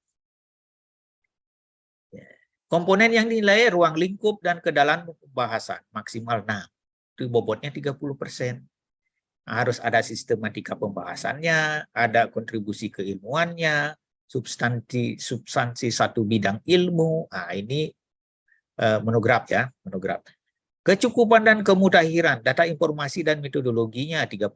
Komponen yang dinilai ruang lingkup dan kedalaman pembahasan maksimal 6. Itu bobotnya 30%. Harus ada sistematika pembahasannya, ada kontribusi keilmuannya, substansi satu bidang ilmu. Nah, ini monograf ya, monograf. Kecukupan dan kemudahiran data informasi dan metodologinya 30%.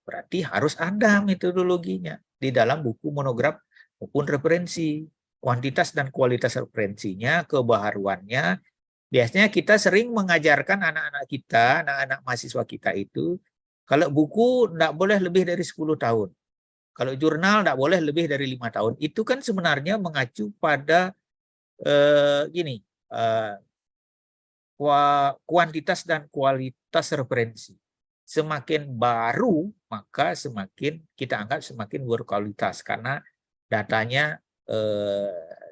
Berarti harus ada metodologinya di dalam buku monograf maupun referensi. Kuantitas dan kualitas referensinya, kebaharuannya. Biasanya kita sering mengajarkan anak-anak kita, anak-anak mahasiswa kita itu, kalau buku tidak boleh lebih dari 10 tahun. Kalau jurnal tidak boleh lebih dari 5 tahun. Itu kan sebenarnya mengacu pada kuantitas dan kualitas referensi. Semakin baru, maka semakin kita anggap semakin berkualitas karena datanya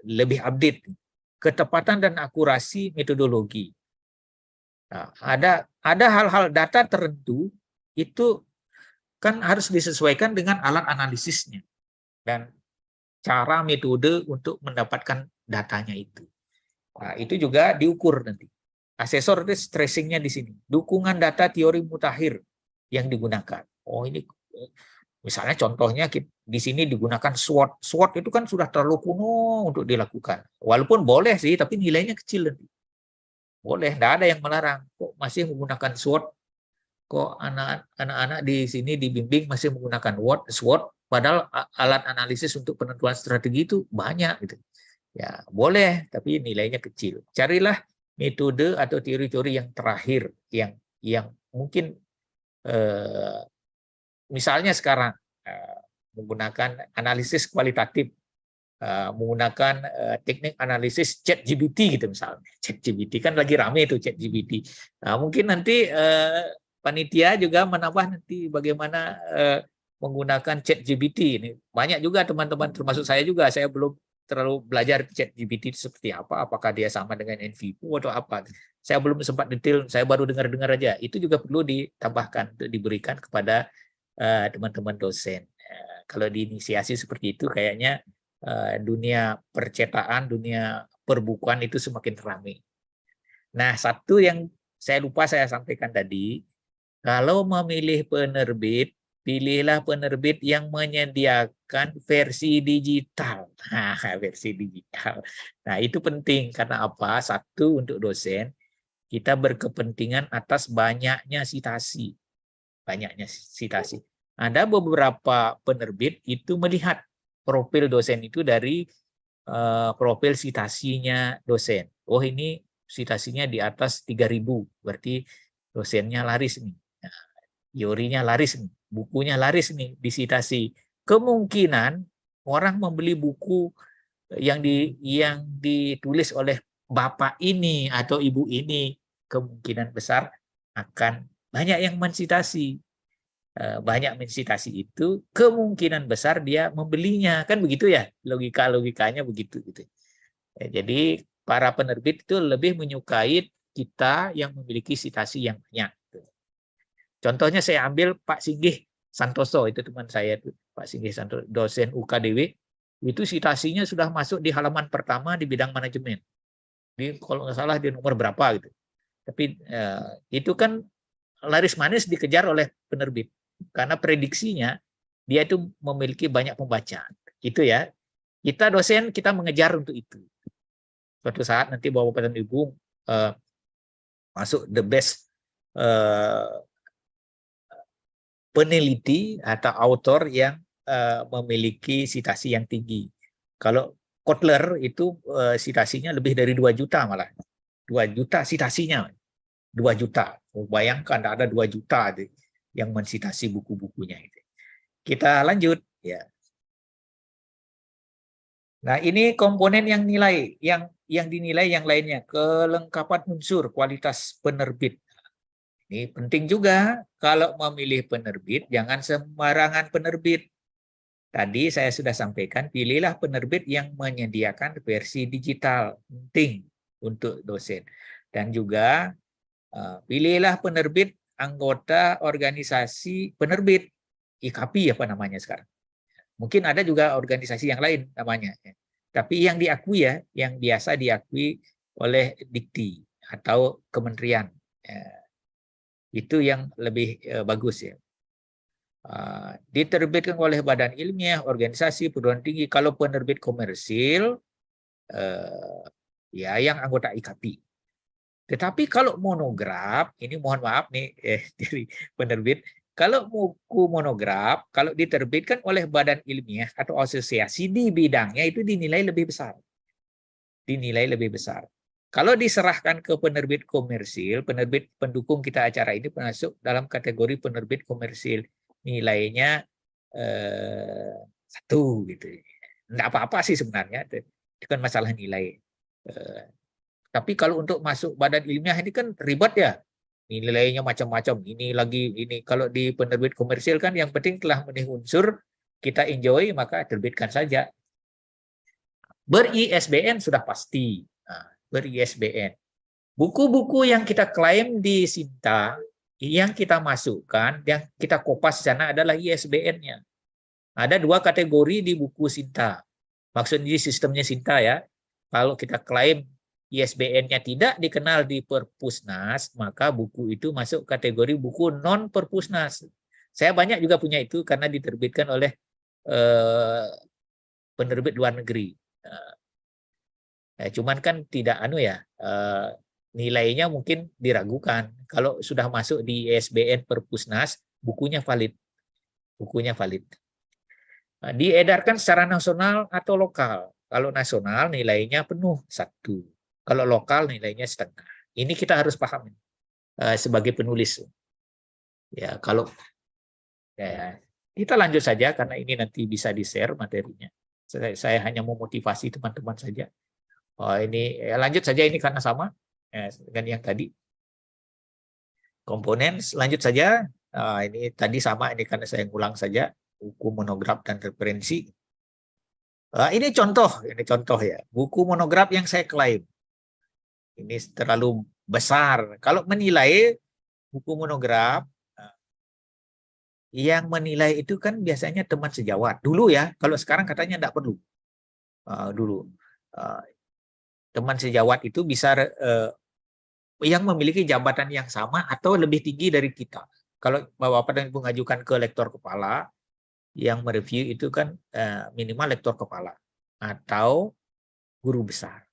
lebih update. Ketepatan dan akurasi metodologi. Nah, ada hal-hal data tertentu itu kan harus disesuaikan dengan alat analisisnya. Dan cara metode untuk mendapatkan datanya itu. Nah, itu juga diukur nanti. Asesor itu stressingnya di sini. Dukungan data teori mutakhir yang digunakan. Oh ini misalnya contohnya di sini digunakan SWOT. SWOT itu kan sudah terlalu kuno untuk dilakukan. Walaupun boleh sih, tapi nilainya kecil nanti. Boleh, tidak ada yang melarang. Kok masih menggunakan SWOT? Kok anak-anak di sini dibimbing masih menggunakan SWOT? Padahal alat analisis untuk penentuan strategi itu banyak gitu. Ya, boleh, tapi nilainya kecil. Carilah metode atau teori-teori yang terakhir yang mungkin misalnya sekarang menggunakan analisis kualitatif, menggunakan teknik analisis ChatGPT gitu misalnya. ChatGPT kan lagi rame itu ChatGPT. Nah, mungkin nanti panitia juga menambah nanti bagaimana menggunakan ChatGPT ini. Banyak juga teman-teman termasuk saya juga, saya belum terlalu belajar ChatGPT itu seperti apa, apakah dia sama dengan NVIPO atau apa. Saya belum sempat detail, saya baru dengar-dengar aja. Itu juga perlu ditambahkan, diberikan kepada teman-teman dosen. Kalau diinisiasi seperti itu kayaknya dunia percetakan, dunia perbukuan itu semakin ramai. Nah, satu yang saya lupa saya sampaikan tadi, kalau memilih penerbit, pilihlah penerbit yang menyediakan versi digital. Nah, versi digital. Nah, itu penting karena apa? Satu, untuk dosen, kita berkepentingan atas banyaknya sitasi. Banyaknya sitasi. Ada beberapa penerbit itu melihat profil dosen itu dari profil sitasinya dosen. Oh, ini sitasinya di atas 3.000, berarti dosennya laris nih. Teorinya laris nih, bukunya laris nih, disitasi. Kemungkinan orang membeli buku yang ditulis oleh bapak ini atau ibu ini, kemungkinan besar akan banyak yang mensitasi. Banyak mensitasi itu kemungkinan besar dia membelinya, kan begitu ya, logikanya begitu gitu. Jadi para penerbit itu lebih menyukai kita yang memiliki sitasi yang banyak. Contohnya saya ambil Pak Singgih Santoso, itu teman saya itu, Pak Singgih Santoso, dosen UKDW, itu sitasinya sudah masuk di halaman pertama di bidang manajemen. Kalau nggak salah di nomor berapa gitu. Tapi itu kan laris manis dikejar oleh penerbit karena prediksinya dia itu memiliki banyak pembaca. Itu ya. Kita dosen kita mengejar untuk itu. Suatu saat nanti Bapak dan Ibu masuk the best peneliti atau autor yang memiliki sitasi yang tinggi. Kalau Kotler itu sitasinya lebih dari 2 juta malah. 2 juta sitasinya. 2 juta. Bayangkan ada 2 juta yang mensitasi buku-bukunya itu. Kita lanjut ya. Nah, ini komponen yang dinilai yang lainnya, kelengkapan unsur kualitas penerbit. Ini penting juga kalau memilih penerbit, jangan sembarangan penerbit. Tadi saya sudah sampaikan, pilihlah penerbit yang menyediakan versi digital, penting untuk dosen. Dan juga pilihlah penerbit anggota organisasi penerbit, IKAPI apa namanya sekarang. Mungkin ada juga organisasi yang lain namanya. Tapi yang diakui ya, yang biasa diakui oleh Dikti atau kementerian. Itu yang lebih bagus ya. Diterbitkan oleh badan ilmiah, organisasi, perguruan tinggi. Kalau penerbit komersil, ya yang anggota IKAPI. Tetapi kalau monograf, ini mohon maaf nih dari penerbit, kalau buku monograf, kalau diterbitkan oleh badan ilmiah atau asosiasi di bidangnya itu dinilai lebih besar. Dinilai lebih besar. Kalau diserahkan ke penerbit komersil, penerbit pendukung kita acara ini masuk dalam kategori penerbit komersil. Nilainya 1 gitu. Enggak apa-apa sih sebenarnya, itu kan masalah nilai. Tapi kalau untuk masuk badan ilmiah ini kan ribet ya. Nilainya macam-macam. Ini lagi ini. Kalau di penerbit komersil kan yang penting telah memenuhi unsur, kita enjoy maka terbitkan saja. Ber-ISBN sudah pasti. Nah, ber-ISBN. Buku-buku yang kita klaim di Sinta, yang kita masukkan, yang kita kopas di sana adalah ISBN-nya. Ada 2 kategori di buku Sinta. Maksudnya sistemnya Sinta ya. Kalau kita klaim ISBN-nya tidak dikenal di Perpusnas, maka buku itu masuk kategori buku non Perpusnas. Saya banyak juga punya itu karena diterbitkan oleh penerbit luar negeri. Cuman kan tidak nilainya mungkin diragukan. Kalau sudah masuk di ISBN Perpusnas, bukunya valid. Bukunya valid. Diedarkan secara nasional atau lokal. Kalau nasional nilainya penuh 1. Kalau lokal nilainya setengah. Ini kita harus paham sebagai penulis. Ya, kalau ya, kita lanjut saja karena ini nanti bisa di-share materinya. Saya hanya memotivasi teman-teman saja. Ini lanjut saja ini karena sama dengan yang tadi. Komponen lanjut saja. Ini tadi sama ini karena saya ngulang saja. Buku monograf dan referensi. Ini contoh ya. Buku monograf yang saya klaim. Ini terlalu besar. Kalau menilai buku monograf, yang menilai itu kan biasanya teman sejawat. Dulu ya, kalau sekarang katanya tidak perlu. Dulu. Teman sejawat itu bisa yang memiliki jabatan yang sama atau lebih tinggi dari kita. Kalau Bapak dan Ibu mengajukan ke lektor kepala, yang mereview itu kan minimal lektor kepala atau guru besar.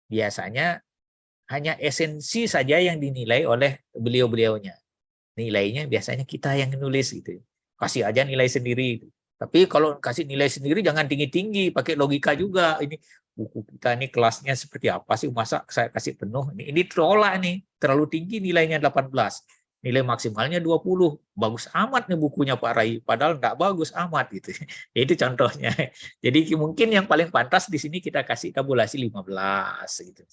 Biasanya hanya esensi saja yang dinilai oleh beliau-beliaunya. Nilainya biasanya kita yang nulis gitu. Kasih aja nilai sendiri. Tapi kalau kasih nilai sendiri jangan tinggi-tinggi, pakai logika juga. Ini buku kita ini kelasnya seperti apa sih? Masa saya kasih penuh? Ini terolak nih, terlalu tinggi nilainya 18. Nilai maksimalnya 20. Bagus amat nih bukunya Pak Rai, padahal nggak bagus amat gitu. Itu contohnya. Jadi mungkin yang paling pantas di sini kita kasih tabulasi 15 gitu.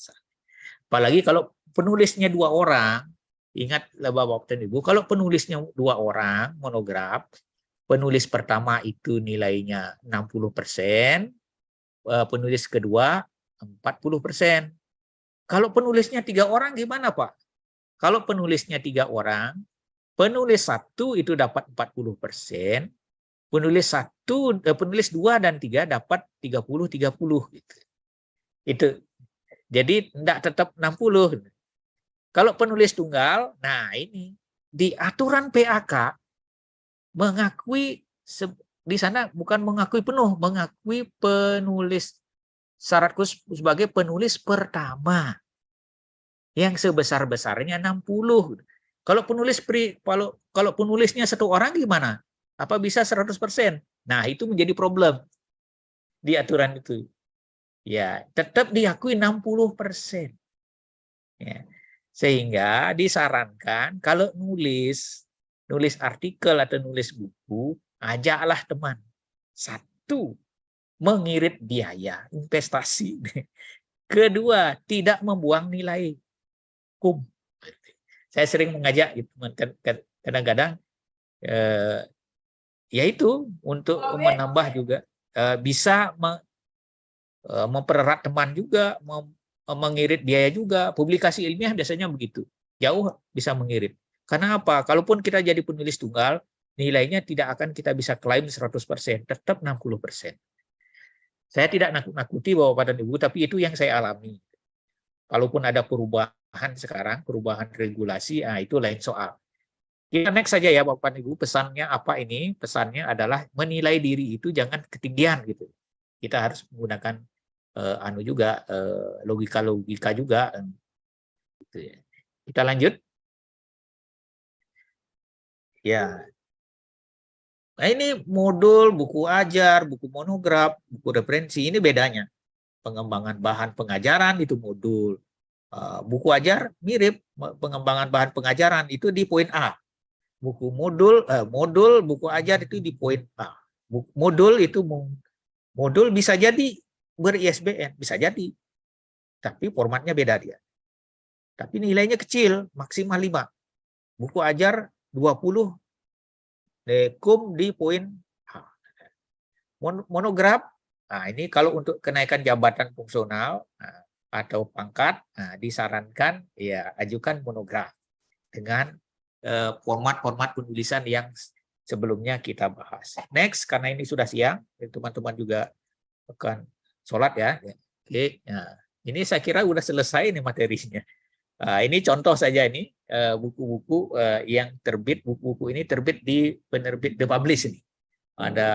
Apalagi kalau penulisnya 2 orang, ingatlah Bapak dan Ibu, kalau penulisnya 2 orang monograf, penulis pertama itu nilainya 60%, penulis kedua 40%. Kalau penulisnya 3 orang gimana Pak? Kalau penulisnya 3 orang, penulis 1 itu dapat 40%, penulis 2 dan 3 dapat 30-30 gitu. Itu. Jadi tidak tetap 60. Kalau penulis tunggal, nah ini di aturan PAK mengakui di sana bukan mengakui penuh, mengakui penulis syarat khusus sebagai penulis pertama yang sebesar-besarnya 60. Kalau penulisnya 1 orang gimana? Apa bisa 100%? Nah, itu menjadi problem di aturan itu. Ya, tetap diakui 60%. Ya. Sehingga disarankan kalau nulis artikel atau nulis buku, ajaklah teman. 1, mengirit biaya investasi. Kedua, tidak membuang nilai kum. Saya sering mengajak gitu, kadang-kadang yaitu untuk menambah juga bisa mempererat teman juga, mengirit biaya juga. Publikasi ilmiah biasanya begitu. Jauh bisa mengirit. Karena apa? Kalaupun kita jadi penulis tunggal, nilainya tidak akan kita bisa klaim 100%, tetap 60%. Saya tidak nakut-nakuti Bapak dan Ibu, tapi itu yang saya alami. Kalaupun ada perubahan sekarang, perubahan regulasi, itu lain soal. Kita next saja ya Bapak dan Ibu, pesannya apa ini? Pesannya adalah menilai diri itu jangan ketinggian gitu. Kita harus menggunakan logika juga gitu ya. Kita lanjut ya. Nah, ini modul, buku ajar, buku monograf, buku referensi, ini bedanya. Pengembangan bahan pengajaran itu modul, buku ajar mirip, pengembangan bahan pengajaran itu di poin A. Buku modul buku ajar itu di poin A. Modul bisa jadi ber-ISBN, bisa jadi. Tapi formatnya beda dia. Tapi nilainya kecil, maksimal 5. Buku ajar 20, kum di poin A. Monograf, nah ini kalau untuk kenaikan jabatan fungsional atau pangkat, disarankan ya ajukan monograf dengan format-format penulisan yang sebelumnya kita bahas. Next, karena ini sudah siang, teman-teman juga akan sholat ya. Oke, nah, ini saya kira udah selesai nih materinya. Ini contoh saja ini buku-buku yang terbit, buku-buku ini terbit di penerbit The Publish ini. Ada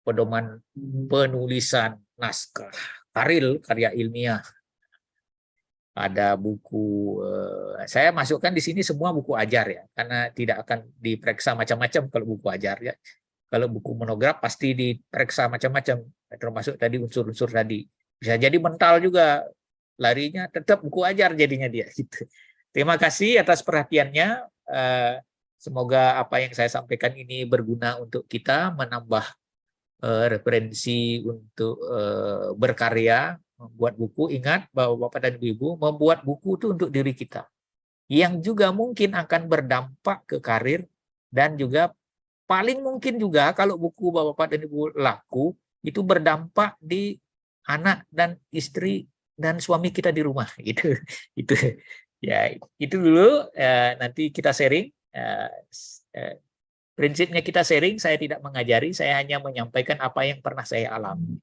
pedoman penulisan naskah, karya ilmiah. Ada buku, saya masukkan di sini semua buku ajar ya, karena tidak akan diperiksa macam-macam kalau buku ajar ya. Kalau buku monograf pasti diperiksa macam-macam, termasuk tadi unsur-unsur tadi. Bisa jadi mental juga, larinya tetap buku ajar jadinya dia. Gitu. Terima kasih atas perhatiannya. Semoga apa yang saya sampaikan ini berguna untuk kita, menambah referensi untuk berkarya, membuat buku. Ingat bahwa Bapak dan Ibu, membuat buku itu untuk diri kita, yang juga mungkin akan berdampak ke karir, dan juga paling mungkin juga kalau buku Bapak dan Ibu laku, itu berdampak di anak dan istri dan suami kita di rumah. Itu ya, itu dulu. Nanti kita sharing. Prinsipnya kita sharing, saya tidak mengajari, saya hanya menyampaikan apa yang pernah saya alami.